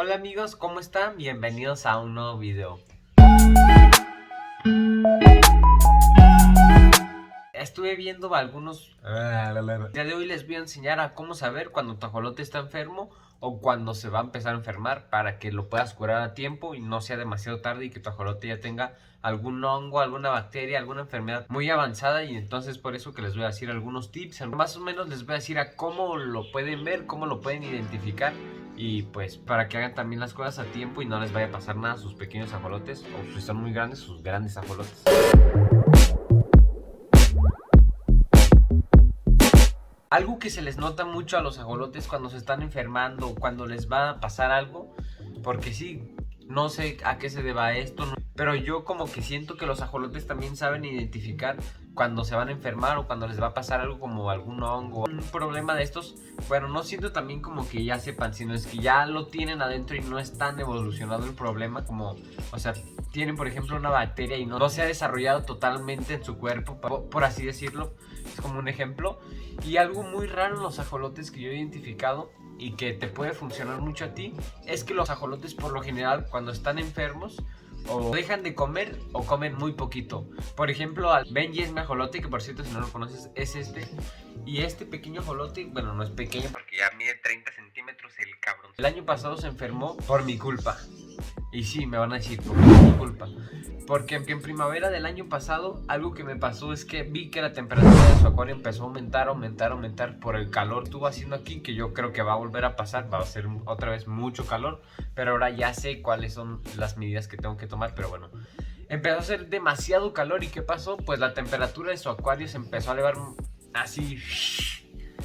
Hola amigos, ¿cómo están? Bienvenidos a un nuevo video. Estuve viendo algunos... El día de hoy les voy a enseñar a cómo saber cuando tu ajolote está enfermo o cuando se va a empezar a enfermar, para que lo puedas curar a tiempo y no sea demasiado tarde y que tu ajolote ya tenga algún hongo, alguna bacteria, alguna enfermedad muy avanzada. Y entonces por eso que les voy a decir algunos tips. Más o menos les voy a decir a cómo lo pueden ver, cómo lo pueden identificar, y pues para que hagan también las cosas a tiempo y no les vaya a pasar nada a sus pequeños ajolotes, o si son muy grandes, sus grandes ajolotes. Algo que se les nota mucho a los ajolotes cuando se están enfermando, cuando les va a pasar algo, porque sí, no sé a qué se deba esto, pero yo como que siento que los ajolotes también saben identificar cuando se van a enfermar o cuando les va a pasar algo como algún hongo, un problema de estos. Bueno, no siento también como que ya sepan, sino es que ya lo tienen adentro y no es tan evolucionado el problema como, o sea, tienen por ejemplo una bacteria y no se ha desarrollado totalmente en su cuerpo, por así decirlo. Es como un ejemplo. Y algo muy raro en los ajolotes que yo he identificado y que te puede funcionar mucho a ti, es que los ajolotes por lo general cuando están enfermos o dejan de comer o comen muy poquito. Por ejemplo, Benji es mi ajolote, que por cierto si no lo conoces es este. Y este pequeño ajolote, bueno, no es pequeño porque ya mide 30 centímetros el cabrón. El año pasado se enfermó por mi culpa. Y sí, me van a decir, ¿por qué es mi culpa? Porque en primavera del año pasado, algo que me pasó es que vi que la temperatura de su acuario empezó a aumentar por el calor que estuvo haciendo aquí, que yo creo que va a volver a pasar, va a ser otra vez mucho calor, pero ahora ya sé cuáles son las medidas que tengo que tomar. Pero bueno, empezó a hacer demasiado calor. ¿Y qué pasó? Pues la temperatura de su acuario se empezó a elevar así,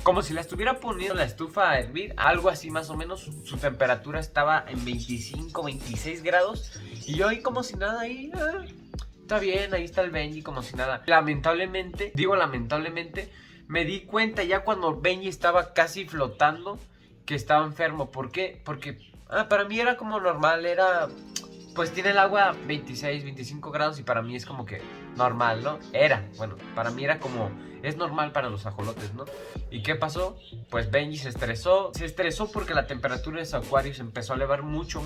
como si la estuviera poniendo la estufa a hervir, algo así más o menos. Su temperatura estaba en 25, 26 grados. Y yo ahí como si nada, ahí, está bien, ahí está el Benji como si nada. Lamentablemente, me di cuenta ya cuando Benji estaba casi flotando que estaba enfermo. ¿Por qué? Porque para mí era como normal, pues tiene el agua 26, 25 grados y para mí es como que normal, ¿no? Para mí era como, es normal para los ajolotes, ¿no? ¿Y qué pasó? Pues Benji se estresó porque la temperatura de su acuario se empezó a elevar mucho,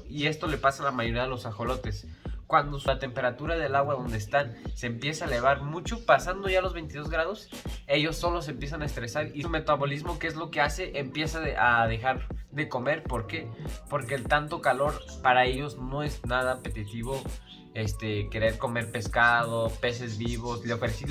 y esto le pasa a la mayoría de los ajolotes. Cuando la temperatura del agua donde están se empieza a elevar mucho, pasando ya los 22 grados, ellos solos se empiezan a estresar y su metabolismo, ¿qué es lo que hace? Empieza a dejar de comer. ¿Por qué? Porque el tanto calor para ellos no es nada apetitivo. Querer comer pescado, peces vivos. Le ofrecí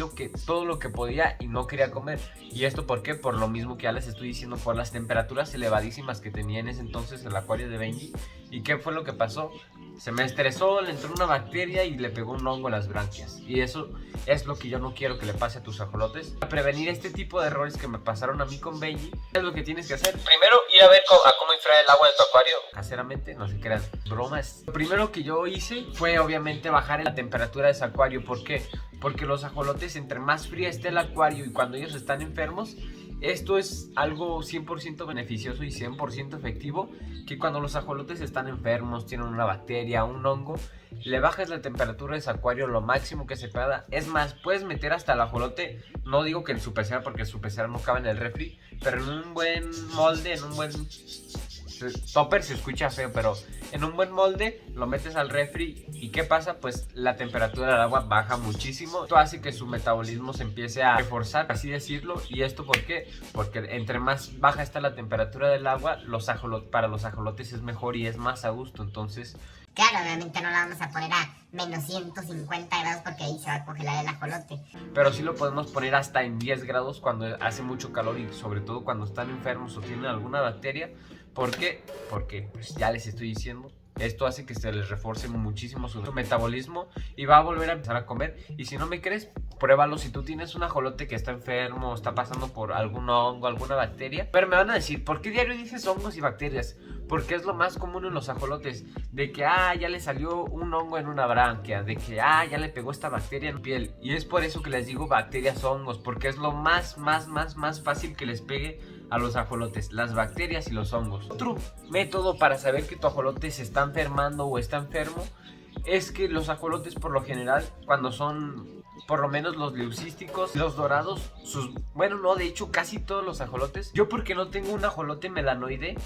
todo lo que podía y no quería comer. ¿Y esto por qué? Por lo mismo que ya les estoy diciendo, por las temperaturas elevadísimas que tenía en ese entonces el acuario de Benji. ¿Y qué fue lo que pasó? Se me estresó, le entró una bacteria y le pegó un hongo en las branquias. Y eso es lo que yo no quiero que le pase a tus ajolotes. Para prevenir este tipo de errores que me pasaron a mí con Benji, ¿qué es lo que tienes que hacer? Primero, ir a ver cómo inflar el agua de tu acuario. Caseramente, no se crean bromas. Lo primero que yo hice fue obviamente bajar la temperatura de ese acuario. ¿Por qué? Porque los ajolotes, entre más fría esté el acuario y cuando ellos están enfermos, esto es algo 100% beneficioso y 100% efectivo, que cuando los ajolotes están enfermos, tienen una bacteria, un hongo, le bajas la temperatura de ese acuario lo máximo que se pueda. Es más, puedes meter hasta el ajolote, no digo que en su pecera porque su pecera no cabe en el refri, pero en un buen molde, en un buen topper, se escucha feo, pero en un buen molde lo metes al refri. ¿Y qué pasa? Pues la temperatura del agua baja muchísimo. Esto hace que su metabolismo se empiece a reforzar, así decirlo. ¿Y esto por qué? Porque entre más baja está la temperatura del agua, para los ajolotes es mejor y es más a gusto. Entonces, claro, obviamente no la vamos a poner a menos 150 grados porque ahí se va a congelar el ajolote. Pero sí lo podemos poner hasta en 10 grados cuando hace mucho calor y sobre todo cuando están enfermos o tienen alguna bacteria. ¿Por qué? Porque pues ya les estoy diciendo, esto hace que se les refuerce muchísimo su metabolismo y va a volver a empezar a comer. Y si no me crees, pruébalo. Si tú tienes un ajolote que está enfermo, está pasando por algún hongo, alguna bacteria. Pero me van a decir, ¿por qué diario dices hongos y bacterias? Porque es lo más común en los ajolotes. De que, ya le salió un hongo en una branquia. De que, ya le pegó esta bacteria en la piel. Y es por eso que les digo bacterias o hongos. Porque es lo más fácil que les pegue a los ajolotes, las bacterias y los hongos. Otro método para saber que tu ajolote se está enfermando o está enfermo es que los ajolotes por lo general cuando son por lo menos los leucísticos, los dorados, bueno, no, de hecho casi todos los ajolotes. Yo porque no tengo un ajolote melanoide,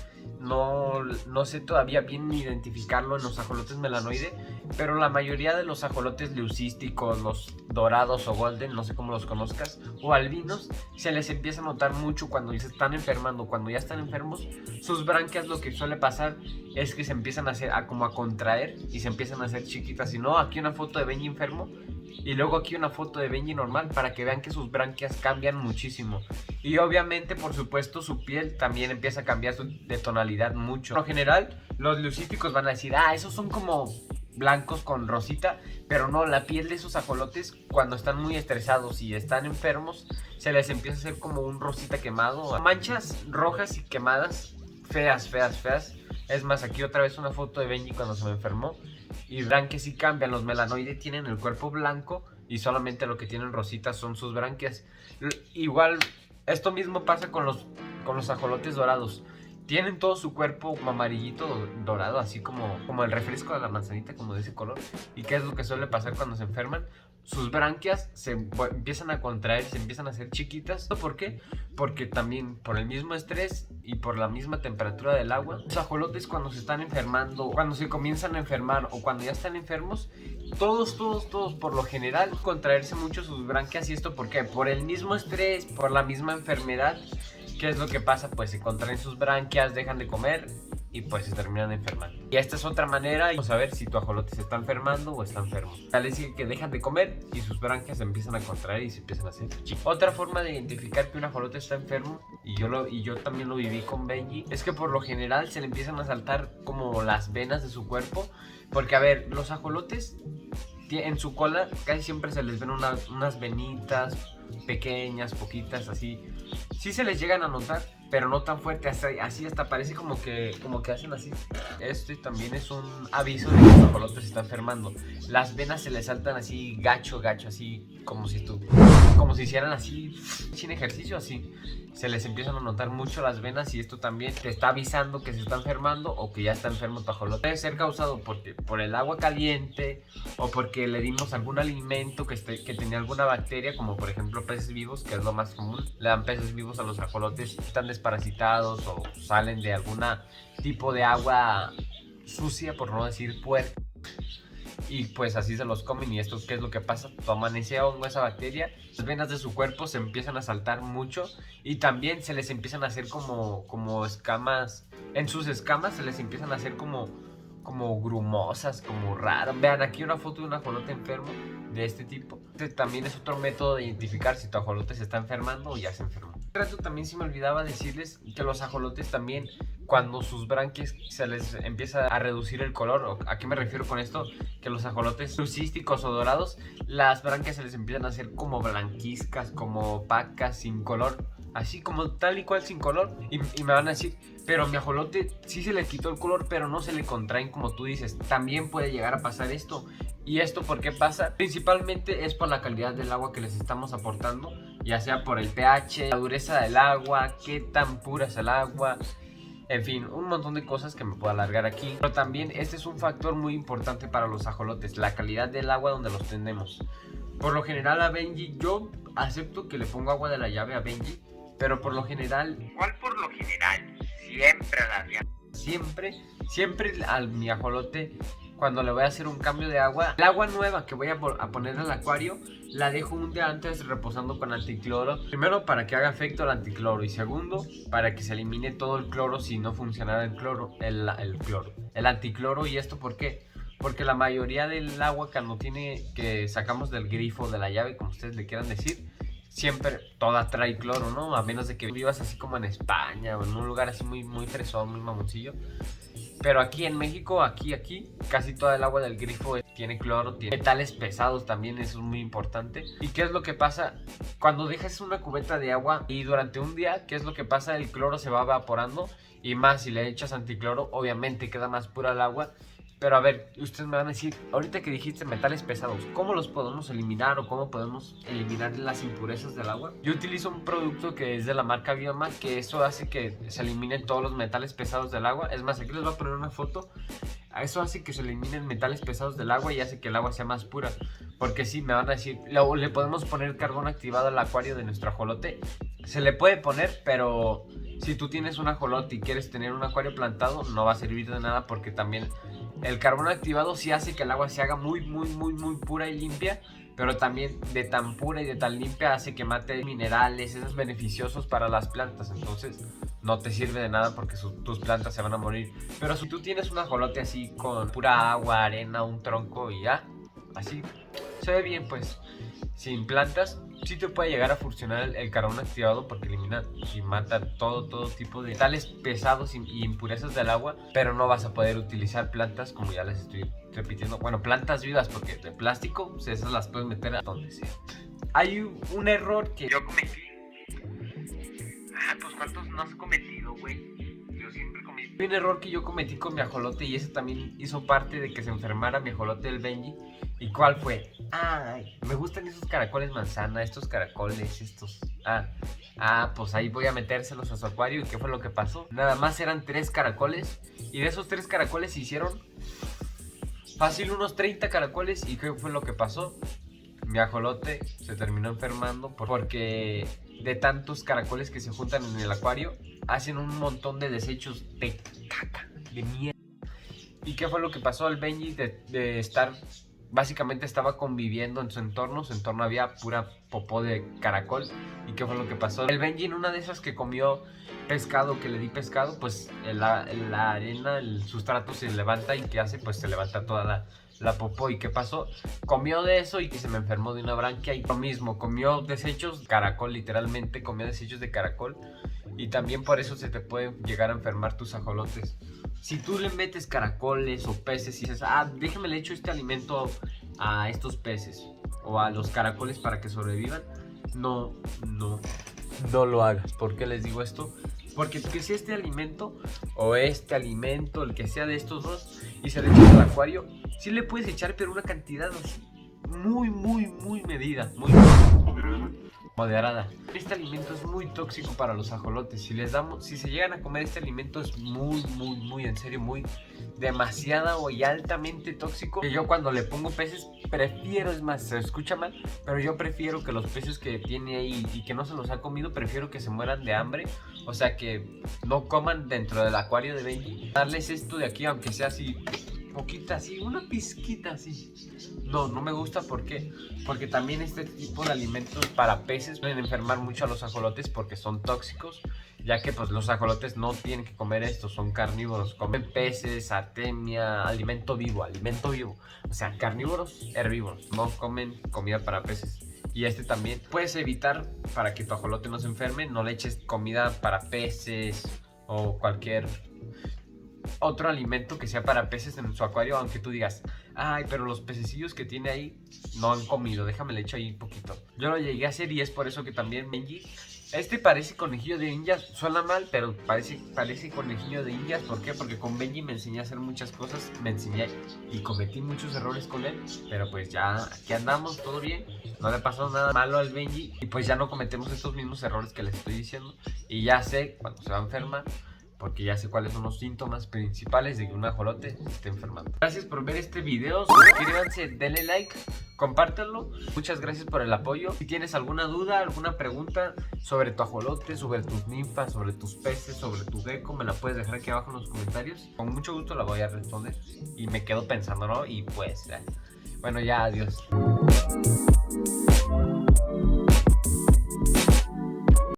no sé todavía bien identificarlo en los ajolotes melanoide, pero la mayoría de los ajolotes leucísticos, los dorados o golden, no sé cómo los conozcas, o albinos, se les empieza a notar mucho cuando se están enfermando, cuando ya están enfermos. Sus branquias, lo que suele pasar es que se empiezan a hacer como a contraer y se empiezan a hacer chiquitas. Si no, aquí una foto de Benji enfermo y luego aquí una foto de Benji normal para que vean que sus branquias cambian muchísimo. Y obviamente, por supuesto, su piel también empieza a cambiar de tonalidad mucho. Por lo general, los leucísticos van a decir, esos son como blancos con rosita, pero no, la piel de esos ajolotes cuando están muy estresados y están enfermos, se les empieza a hacer como un rosita quemado, manchas rojas y quemadas, feas. Es más, aquí otra vez una foto de Benji cuando se me enfermó. Y branquias sí cambian, los melanoides tienen el cuerpo blanco y solamente lo que tienen rositas son sus branquias. Igual, esto mismo pasa con los ajolotes dorados. Tienen todo su cuerpo como amarillito dorado, así como el refresco de la manzanita, como de ese color. ¿Y qué es lo que suele pasar cuando se enferman? Sus branquias se empiezan a contraer, se empiezan a hacer chiquitas. ¿Por qué? Porque también por el mismo estrés y por la misma temperatura del agua, los ajolotes cuando se están enfermando, cuando se comienzan a enfermar o cuando ya están enfermos, todos por lo general contraerse mucho sus branquias. ¿Y esto por qué? Por el mismo estrés, por la misma enfermedad. ¿Qué es lo que pasa? Pues se contraen sus branquias, dejan de comer y pues se terminan enfermando. Y esta es otra manera de saber si tu ajolote se está enfermando o está enfermo. Tal vez que dejan de comer y sus branquias se empiezan a contraer y se empiezan a hacer chicas. Otra forma de identificar que un ajolote está enfermo, y yo también lo viví con Benji, es que por lo general se le empiezan a saltar como las venas de su cuerpo. Porque a ver, los ajolotes en su cola casi siempre se les ven unas venitas pequeñas, poquitas, así. Sí se les llegan a notar, pero no tan fuerte, así hasta parece como que hacen así. Esto también es un aviso de que el ajolote se está enfermando. Las venas se les saltan así gacho, así como si hicieran así sin ejercicio, así. Se les empiezan a notar mucho las venas y esto también te está avisando que se está enfermando o que ya está enfermo tu ajolote. Puede ser causado por el agua caliente o porque le dimos algún alimento que tenía alguna bacteria, como por ejemplo peces vivos, que es lo más común. Le dan peces vivos a los ajolotes, están desparasitados o salen de algún tipo de agua sucia, por no decir puerca. Y pues así se los comen. Y esto, ¿qué es lo que pasa? Toman ese hongo, esa bacteria, las venas de su cuerpo se empiezan a saltar mucho y también se les empiezan a hacer como escamas. En sus escamas se les empiezan a hacer como grumosas, como raro. Vean aquí una foto de un ajolote enfermo de este tipo. Este también es otro método de identificar si tu ajolote se está enfermando o ya se enfermó. También se me olvidaba decirles que los ajolotes también, cuando sus branquias se les empieza a reducir el color, ¿a qué me refiero con esto? Que los ajolotes leucísticos o dorados, las branquias se les empiezan a hacer como blanquizcas, como opacas, sin color, así como tal y cual sin color. Y me van a decir, pero a mi ajolote sí se le quitó el color, pero no se le contraen como tú dices. También puede llegar a pasar esto. ¿Y esto por qué pasa? Principalmente es por la calidad del agua que les estamos aportando, ya sea por el pH, la dureza del agua, qué tan pura es el agua. En fin, un montón de cosas que me puedo alargar aquí. Pero también este es un factor muy importante para los ajolotes, la calidad del agua donde los tenemos. Por lo general a Benji, yo acepto que le pongo agua de la llave a Benji, pero por lo general... ¿Cuál por lo general? Siempre a la llave. Siempre a mi ajolote, cuando le voy a hacer un cambio de agua, el agua nueva que voy a poner al acuario, la dejo un día antes reposando con anticloro. Primero, para que haga efecto el anticloro, y segundo, para que se elimine todo el cloro si no funcionara el anticloro. ¿Y esto por qué? Porque la mayoría del agua que sacamos del grifo, de la llave, como ustedes le quieran decir, siempre toda trae cloro, ¿no? A menos de que vivas así como en España o en un lugar así muy, muy fresón, muy mamoncillo. Pero aquí en México, aquí, casi toda el agua del grifo tiene cloro, tiene metales pesados también, eso es muy importante. ¿Y qué es lo que pasa? Cuando dejas una cubeta de agua y durante un día, ¿qué es lo que pasa? El cloro se va evaporando, y más si le echas anticloro, obviamente queda más pura el agua. Pero a ver, ustedes me van a decir, ahorita que dijiste metales pesados, ¿cómo los podemos eliminar o cómo podemos eliminar las impurezas del agua? Yo utilizo un producto que es de la marca Bioma, que eso hace que se eliminen todos los metales pesados del agua. Es más, aquí les voy a poner una foto. Eso hace que se eliminen metales pesados del agua y hace que el agua sea más pura. Porque sí, me van a decir, le podemos poner carbón activado al acuario de nuestro ajolote. Se le puede poner, pero si tú tienes un ajolote y quieres tener un acuario plantado, no va a servir de nada, porque también el carbón activado sí hace que el agua se haga muy pura y limpia. Pero también de tan pura y de tan limpia hace que mate minerales, esos beneficiosos para las plantas. Entonces no te sirve de nada porque tus plantas se van a morir. Pero si tú tienes un ajolote así con pura agua, arena, un tronco y ya, así se ve bien, pues sin plantas, sí te puede llegar a funcionar el carbón activado, porque elimina y mata todo tipo de metales pesados y impurezas del agua. Pero no vas a poder utilizar plantas, como ya les estoy repitiendo. Bueno, plantas vivas, porque de plástico, pues esas las puedes meter a donde sea. Hay un error que yo cometí. Pues ¿cuántos no has cometido, güey? Yo siempre cometí. Hay un error que yo cometí con mi ajolote, y ese también hizo parte de que se enfermara mi ajolote, el Benji. ¿Y cuál fue? Ay, me gustan esos caracoles manzana, estos caracoles, estos... pues ahí voy a metérselos a su acuario. ¿Y qué fue lo que pasó? Nada más eran 3 caracoles, y de esos 3 caracoles se hicieron fácil unos 30 caracoles. ¿Y qué fue lo que pasó? Mi ajolote se terminó enfermando porque de tantos caracoles que se juntan en el acuario, hacen un montón de desechos de caca, de mierda. ¿Y qué fue lo que pasó al Benji de estar... Básicamente estaba conviviendo en su entorno había pura popó de caracol? ¿Y qué fue lo que pasó? El Benji, en una de esas que comió pescado, que le di pescado, pues la arena, el sustrato se levanta, y ¿qué hace? Pues se levanta toda la popó. ¿Y qué pasó? Comió de eso y que se me enfermó de una branquia. Y lo mismo, comió desechos caracol, literalmente comió desechos de caracol. Y también por eso se te pueden llegar a enfermar tus ajolotes. Si tú le metes caracoles o peces y dices, déjame le echo este alimento a estos peces o a los caracoles para que sobrevivan, no lo hagas. ¿Por qué les digo esto? Porque que sea este alimento o este alimento, el que sea de estos dos, y se le echa al acuario, sí le puedes echar, pero una cantidad así muy medida, muy moderada. Este alimento es muy tóxico para los ajolotes. Si se llegan a comer este alimento, es muy en serio, demasiado y altamente tóxico. Que yo cuando le pongo peces prefiero, es más, se escucha mal, pero yo prefiero que los peces que tiene ahí y que no se los ha comido, prefiero que se mueran de hambre. O sea, que no coman dentro del acuario de Benji. Darles esto de aquí, aunque sea así poquita, así, una pizquita así. No me gusta. ¿Por qué? Porque también este tipo de alimentos para peces pueden enfermar mucho a los ajolotes, porque son tóxicos, ya que pues los ajolotes no tienen que comer esto, son carnívoros, comen peces, artemia, alimento vivo, o sea, carnívoros herbívoros, no comen comida para peces. Y este también puedes evitar, para que tu ajolote no se enferme, no le eches comida para peces o cualquier otro alimento que sea para peces en su acuario, aunque tú digas, pero los pececillos que tiene ahí no han comido, déjame le echo ahí un poquito. Yo lo llegué a hacer, y es por eso que también Benji, parece conejillo de indias, suena mal, pero parece conejillo de indias. ¿Por qué? Porque con Benji me enseñé a hacer muchas cosas, y cometí muchos errores con él, pero pues ya aquí andamos, todo bien, no le pasó nada malo al Benji, y pues ya no cometemos estos mismos errores que les estoy diciendo, y ya sé cuando se va a enfermar, porque ya sé cuáles son los síntomas principales de que un ajolote se esté enfermando. Gracias por ver este video, suscríbanse, denle like, compártanlo. Muchas gracias por el apoyo. Si tienes alguna duda, alguna pregunta sobre tu ajolote, sobre tus ninfas, sobre tus peces, sobre tu gecko, me la puedes dejar aquí abajo en los comentarios. Con mucho gusto la voy a responder, y me quedo pensando, ¿no? Y pues, bueno, ya, adiós.